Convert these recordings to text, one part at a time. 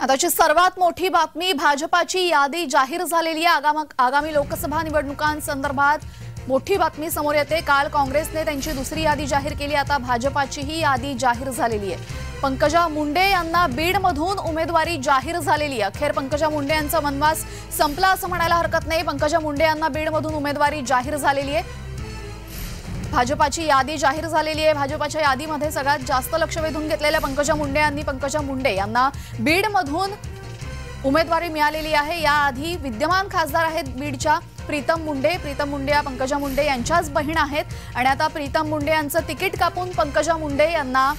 आताची सर्वात मोठी बातमी भाजपाची यादी जाहीर झालेली आहे। आगामी लोकसभा निवडणुकांसंदर्भात मोठी बातमी समोर येते। काल काँग्रेसने त्यांची दुसरी यादी जाहीर केली, आता भाजपाचीही यादी जाहीर झालेली आहे। पंकजा मुंडे यांना बीडमधून उमेदवारी जाहीर झालेली आहे। अखेर पंकजा मुंडे यांचा वनवास संपला असं म्हणायला हरकत नाही। पंकजा मुंडे यांना बीडमधून उमेदवारी जाहीर झालेली आहे। भाजपाची यादी जाहीर झालेली आहे। भाजपाच्या यादीमध्ये सगळ्यात जास्त लक्ष वेधून घेतलेल्या पंकजा मुंडे यांना बीडमधून उमेदवारी मिळालेली आहे। याआधी विद्यमान खासदार आहेत बीडच्या प्रीतम मुंडे या पंकजा मुंडे यांच्याच बहीण आहेत आणि आता प्रीतम मुंडे यांचं तिकीट कापून पंकजा मुंडे यांना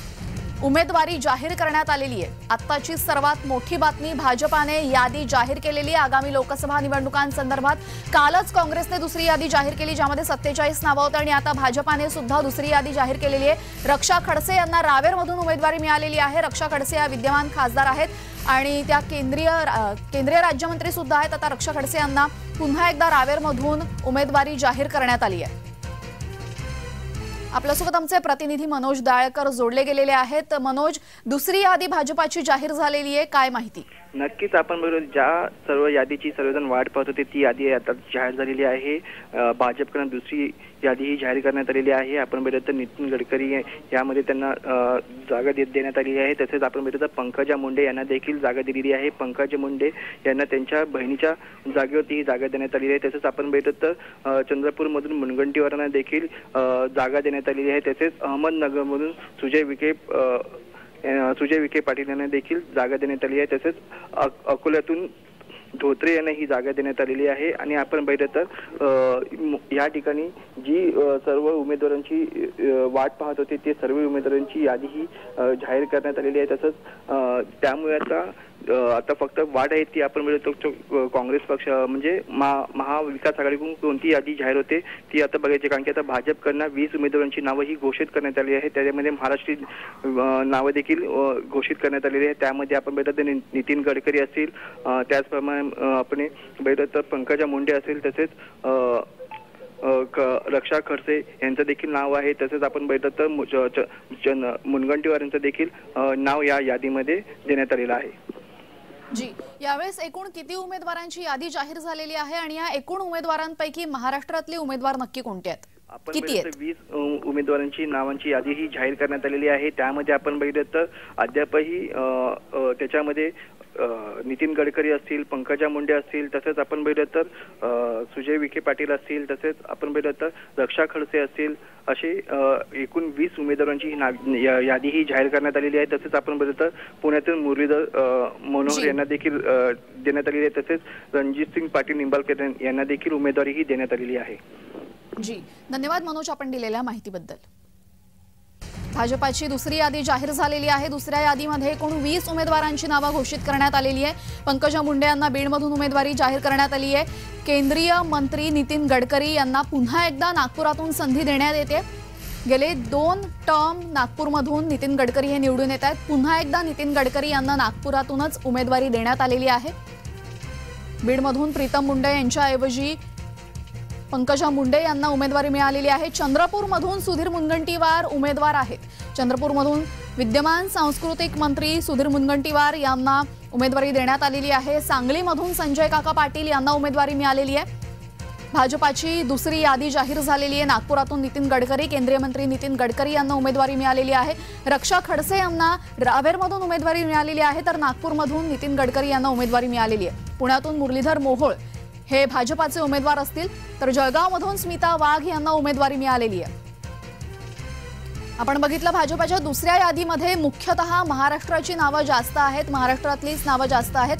उमेदवारी जाहीर करण्यात आलेली आहे। आत्ताची सर्वात मोठी बातमी, भाजपाने यादी जाहीर केलेली आहे। आगामी लोकसभा निवडणुकांसंदर्भात कालच काँग्रेसने दुसरी यादी जाहीर केली, ज्यामध्ये 47 नावं होती आणि आता भाजपाने सुद्धा दुसरी यादी जाहीर केलेली आहे। रक्षा खडसे यांना रावेरमधून उमेदवारी मिळालेली आहे। रक्षा खडसे या विद्यमान खासदार आहेत आणि त्या केंद्रीय राज्यमंत्री सुद्धा आहेत। आता रक्षा खडसे यांना पुन्हा एकदा रावेरमधून उमेदवारी जाहीर करण्यात आली आहे। आपल्यासोबत आमचे प्रतिनिधी मनोज दाळकर जोडले गेलेले आहेत। मनोज, दुसरी यादी भाजपाची जाहीर झालेली आहे, काय माहिती? नक्कीच आपण बरोबर ज्या सर्व यादीची सर्वजण वाट पाहत होते ती यादी आता जाहीर झालेली आहे। भाजपकडून दुसरी यादी जाहीर करण्यात आलेली आहे। आपण बघितलं तर नितीन गडकरी यामध्ये त्यांना जागा देण्यात आली आहे। तसेच आपण बघितलं तर पंकजा मुंडे यांना देखील जागा दिलेली आहे। पंकजा मुंडे यांना त्यांच्या बहिणीच्या जागेवरती ही जागा देण्यात आलेली आहे। तसेच आपण बघितलं तर चंद्रपूरमधून मुनगंटीवारांना देखील जागा देण्यात आलेली आहे। तसेच अहमदनगरमधून सुजय विखे पाटील यांना देखील जागा देण्यात आली आहे। तसेच अकोल्यातून धोत्रे यांना ही जागा देण्यात आलेली आहे। आणि आपण बघितलं तर या ठिकाणी जी सर्व उमेदवारांची वाट पाहत होते ते सर्व उमेदवारांची यादी ही जाहीर करण्यात आलेली आहे। तसंच त्यामुळे आता फक्त वाट आहे ती आपण बघतो काँग्रेस पक्ष म्हणजे महाविकास आघाडीकडून कोणती यादी जाहीर होते ती आता बघायची, कारण की आता भाजपकडनं 20 उमेदवारांची नावं ही घोषित करण्यात आली आहे। त्याच्यामध्ये महाराष्ट्रीयन नावं देखील घोषित करण्यात आलेली आहे। त्यामध्ये आपण बघितलं तर नितीन गडकरी असतील, त्याचप्रमाणे आपण बघितलं तर पंकजा मुंडे असेल, तसेच रक्षा खडसे यांचं देखील नाव आहे। तसेच आपण बघितलं तर मुनगंटीवार यांचं देखील नाव या यादीमध्ये देण्यात आलेलं आहे। जी, यावेळेस एकूण किती उमेदवारांची यादी जाहीर झालेली आहे आणि या एकूण उमेदवारांपैकी महाराष्ट्रातले उमेदवार नक्की कोणते आहेत? आपण 20 उमेदवारांची नावांची यादी ही जाहीर करण्यात आलेली आहे। त्यामध्ये आपण बघितलं तर अद्यापही त्याच्यामध्ये नितीन गडकरी असतील, पंकजा मुंडे असतील, तसेच आपण बघितलं तर सुजय विखे पाटील असतील, तसेच आपण बघितलं तर रक्षा खडसे असतील, असे एकूण 20 उमेदवारांची यादी ही जाहीर करण्यात आलेली आहे। तसेच आपण बघितलं तर पुण्यातील मुरलीधर मनोहर यांना देखील देण्यात आलेली आहे। तसेच रणजितसिंग पाटील निंबाळकर यांना देखील उमेदवारी ही देण्यात आलेली आहे। जी, धन्यवाद मनोज आपण दिलेल्या माहितीबद्दल। भाजपाची दुसरी यादी जाहीर झालेली आहे। दुसऱ्या यादीमध्ये एकूण 20 उमेदवारांची नावं घोषित करण्यात आलेली आहे। पंकजा मुंडे यांना बीडमधून उमेदवारी जाहीर करण्यात आली आहे। केंद्रीय मंत्री नितीन गडकरी यांना पुन्हा एकदा नागपुरातून संधी देण्यात येते। गेले 2 टर्म नागपूरमधून नितीन गडकरी हे निवडून येत आहेत। पुन्हा एकदा नितीन गडकरी यांना नागपुरातूनच उमेदवारी देण्यात आलेली आहे। बीडमधून प्रीतम मुंडे यांच्याऐवजी पंकजा मुंडे यांना उमेदवारी मिळालेली आहे। चंद्रपूरमधून सुधीर मुनगंटीवार उमेदवार आहेत। चंद्रपूरमधून विद्यमान सांस्कृतिक मंत्री सुधीर मुनगंटीवार यांना उमेदवारी देण्यात आलेली आहे। सांगलीमधून संजय काका पाटील यांना उमेदवारी मिळालेली आहे। भाजपाची दुसरी यादी जाहीर झालेली आहे। नागपुरातून नितीन गडकरी, केंद्रीय मंत्री नितीन गडकरी यांना उमेदवारी मिळालेली आहे। रक्षा खडसे यांना रावेरमधून उमेदवारी मिळालेली आहे, तर नागपूरमधून नितीन गडकरी यांना उमेदवारी मिळालेली आहे। पुण्यातून मुरलीधर मोहोळ हे भाजपाचे उमेदवार असतील, तर जळगावमधून स्मिता वाघ यांना उमेदवारी मिळालेली आहे। आपण बघितलं भाजपाच्या दुसऱ्या यादीमध्ये मुख्यतः महाराष्ट्राची नावं जास्त आहेत, महाराष्ट्रातलीच नावं जास्त आहेत।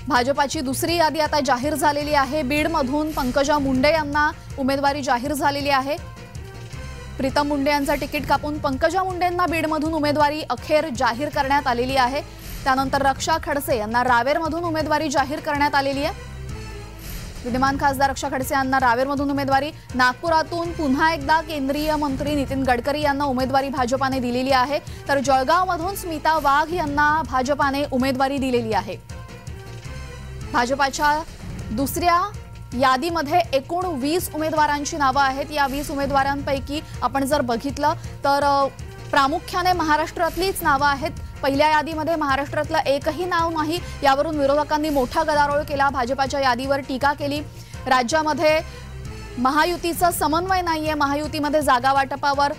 भाजपाची दुसरी यादी आता जाहीर झालेली आहे। बीडमधून पंकजा मुंडे यांना उमेदवारी जाहीर झालेली आहे। प्रीतम मुंडे यांचं तिकीट कापून पंकजा मुंडेंना बीडमधून उमेदवारी अखेर जाहीर करण्यात आलेली आहे। त्यानंतर रक्षा खडसे यांना रावेरमधून उमेदवारी जाहीर करण्यात आलेली आहे। विद्यमान खासदार रक्षा खडसे यांना रावेरमधून उमेदवारी। नागपुरातून पुन्हा एकदा केंद्रीय मंत्री नितीन गडकरी यांना उमेदवारी भाजपाने दिलेली आहे, तर जळगावमधून स्मिता वाघ यांना भाजपाने उमेदवारी दिलेली आहे। भाजपाच्या दुसऱ्या यादीमध्ये एकूण 20 उमेदवारांची नावं आहेत। या 20 उमेदवारांपैकी आपण जर बघितलं तर प्रामुख्याने महाराष्ट्रातलीच नावं आहेत। पहिल्या यादीमध्ये महाराष्ट्रातलं एकही नाव नाही, यावरून विरोधकांनी मोठा गदारोळ केला, भाजपाच्या यादीवर टीका केली। राज्यामध्ये महायुतीचा समन्वय नाहीये, महायुतीमध्ये जागा वाटपावर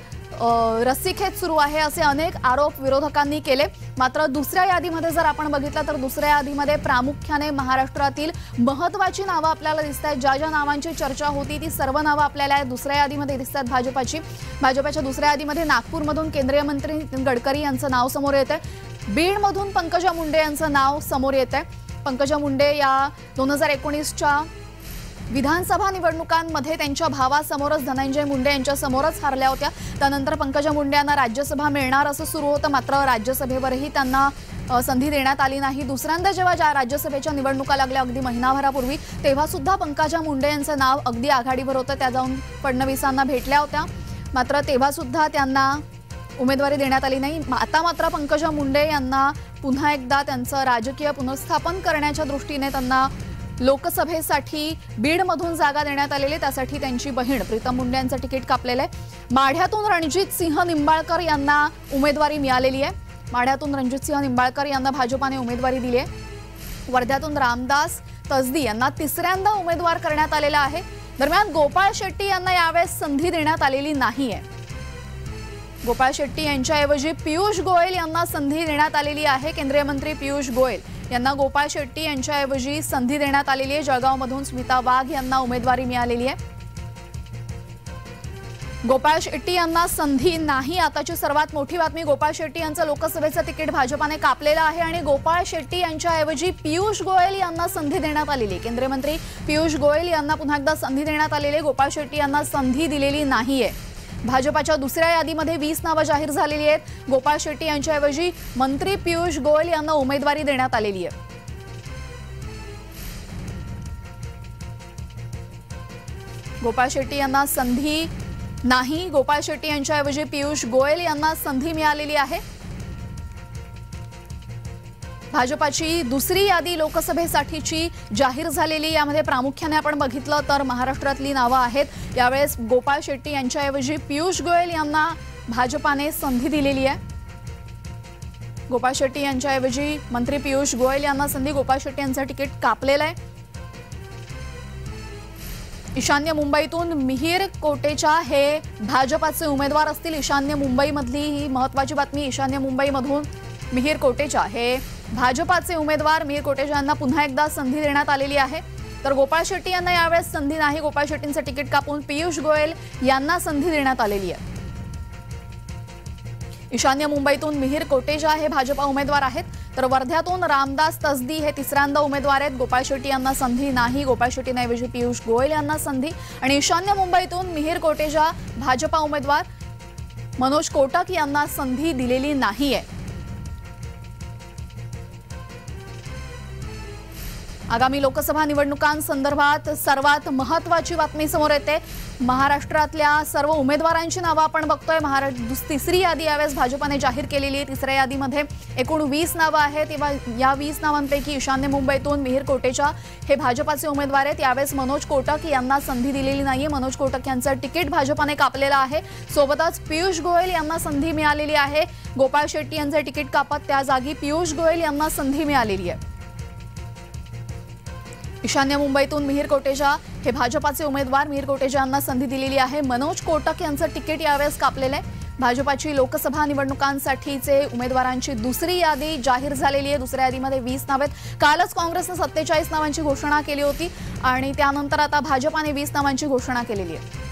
रस्सीखेच सुरू आहे, असे अनेक आरोप विरोधकांनी केले। मात्र दुसऱ्या यादीमध्ये जर आपण बघितलं तर दुसऱ्या यादीमध्ये प्रामुख्याने महाराष्ट्रातील महत्त्वाची नावं आपल्याला दिसतात। ज्या ज्या नावांची चर्चा होती ती सर्व नावं आपल्याला दुसऱ्या यादीमध्ये दिसतात भाजपाच्या दुसऱ्या यादीमध्ये नागपूरमधून केंद्रीय मंत्री नितीन गडकरी यांचं नाव समोर येतंय, बीडमधून पंकजा मुंडे यांचं नाव समोर येतंय। पंकजा मुंडे या 2019च्या विधानसभा निवडणुकांमध्ये त्यांच्या भावासमोरच धनंजय मुंडे यांच्या समोरच हारल्या होत्या। त्यानंतर पंकजा मुंडे यांना राज्यसभा मिळणार असं सुरू होतं, मात्र राज्यसभेवरही त्यांना संधी देण्यात आली नाही। दुसऱ्यांदा जेव्हा राज्यसभेच्या निवडणुका लागल्या अगदी महिनाभरापूर्वी, तेव्हा सुद्धा पंकजा मुंडे यांचं नाव अगदी आघाडीवर होतं, त्या जाऊन फडणवीसांना भेटल्या होत्या, मात्र तेव्हा सुद्धा त्यांना उमेदवारी देण्यात आली नाही। आता मात्र पंकजा मुंडे यांना पुन्हा एकदा त्यांचं राजकीय पुनर्स्थापन करण्याच्या दृष्टीने त्यांना लोकसभेसाठी बीडमधून जागा देण्यात आलेली, त्यासाठी त्यांची बहीण प्रीतम मुंडे यांचं तिकीट कापलेलं आहे। माढ्यातून रणजित सिंह निंबाळकर यांना उमेदवारी मिळालेली आहे, माढ्यातून रणजित सिंह निंबाळकर यांना भाजपाने उमेदवारी दिली आहे। वर्ध्यातून रामदास तसदी यांना तिसऱ्यांदा उमेदवार करण्यात आलेला आहे। दरम्यान गोपाळ शेट्टी यांना यावेळेस संधी देण्यात आलेली नाहीये, गोपाळ शेट्टी यांच्याऐवजी पियुष गोयल यांना संधी देण्यात आलेली आहे। केंद्रीय मंत्री पियुष गोयल यांना गोपाळ शेट्टी यांच्याऐवजी संधी देण्यात आलेली आहे। जळगावमधून स्मिता वाघ यांना उमेदवारी मिळालेली आहे। गोपाळ शेट्टी यांना संधी नाही, आताची सर्वात मोठी बातमी, गोपाळ शेट्टी यांचं लोकसभेचं तिकीट भाजपाने कापलेलं आहे आणि गोपाळ शेट्टी यांच्याऐवजी पियुष गोयल यांना संधी देण्यात आलेली आहे। केंद्रीय मंत्री पियुष गोयल यांना पुन्हा एकदा संधी देण्यात आलेली आहे, गोपाळ शेट्टी यांना संधी दिलेली नाहीये। भाजपाच्या दुसऱ्या यादीमध्ये 20 नावं जाहीर झालेली आहेत, गोपाळ शेट्टी यांच्याऐवजी मंत्री पियुष गोयल यांना उमेदवारी देण्यात आलेली आहे। गोपाळ शेट्टी यांना संधी नाही, गोपाळ शेट्टी यांच्याऐवजी पियुष गोयल यांना संधी मिळालेली आहे। भाजपाची दुसरी यादी लोकसभेसाठीची जाहीर झालेली, यामध्ये प्रामुख्याने आपण बघितलं तर महाराष्ट्रातली नावं आहेत। यावेळेस गोपाळ शेट्टी यांच्याऐवजी पियुष गोयल यांना भाजपाने संधी दिलेली आहे। गोपाळ शेट्टी यांच्याऐवजी मंत्री पियुष गोयल यांना संधी, गोपाळ शेट्टी यांचं तिकीट कापलेलं आहे। ईशान्य मुंबईतून मिहीर कोटेचा हे भाजपाचे उमेदवार असतील। ईशान्य मुंबईमधली ही महत्त्वाची बातमी, ईशान्य मुंबईमधून मिहीर कोटेचा हे भाजपाचे उमेदवार, मिहीर कोटेचा यांना पुन्हा एकदा संधी देण्यात आलेली आहे। तर गोपाळ शेट्टी यांना यावेळेस संधी नाही, गोपाळ शेट्टींचं तिकीट कापून पियुष गोयल यांना संधी देण्यात आलेली आहे। ईशान्य मुंबईतून मिहीर कोटेचा हे भाजपा उमेदवार आहेत, तर वर्ध्यातून रामदास तसदी हे तिसऱ्यांदा उमेदवार आहेत। गोपाळ शेट्टी यांना संधी नाही, गोपाळ शेट्टींऐवजी पियुष गोयल यांना संधी, आणि ईशान्य मुंबईतून मिहीर कोटेचा भाजपा उमेदवार मनोज कोटक यांना संधी दिलेली नाहीये। आगामी लोकसभा निवडणुकांसंदर्भात सर्वात महत्त्वाची बातमी समोर येते। महाराष्ट्रातल्या सर्व उमेदवारांची नावं आपण बघतोय। तिसरी यादी यावेळेस भाजपाने जाहीर केलेली आहे। तिसऱ्या यादीमध्ये एकूण 20 नावं आहेत, तेव्हा या 20 नावांपैकी ईशान्य मुंबईतून मिहीर कोटेचा हे भाजपाचे उमेदवार आहेत। यावेळेस मनोज कोटक यांना संधी दिलेली नाहीये, मनोज कोटक यांचं तिकीट भाजपाने कापलेलं आहे। सोबतच पियुष गोयल यांना संधी मिळालेली आहे, गोपाळ शेट्टी यांचं तिकीट कापत त्या जागी पियुष गोयल यांना संधी मिळालेली आहे। ईशान्य मुंबईतून मिहीर कोटेचा हे भाजपाचे उमेदवार, मिहीर कोटेचा यांना संधी दिलेली आहे। मनोज कोटक यांचं तिकीट यावेळेस कापलेलं आहे। भाजपाची लोकसभा निवडणुकांसाठीचे उमेदवारांची दुसरी यादी जाहीर झालेली आहे। दुसऱ्या यादीमध्ये 20 नाव आहेत। कालच काँग्रेसने 47 नावांची घोषणा केली होती आणि त्यानंतर आता भाजपाने 20 नावांची घोषणा केलेली आहे।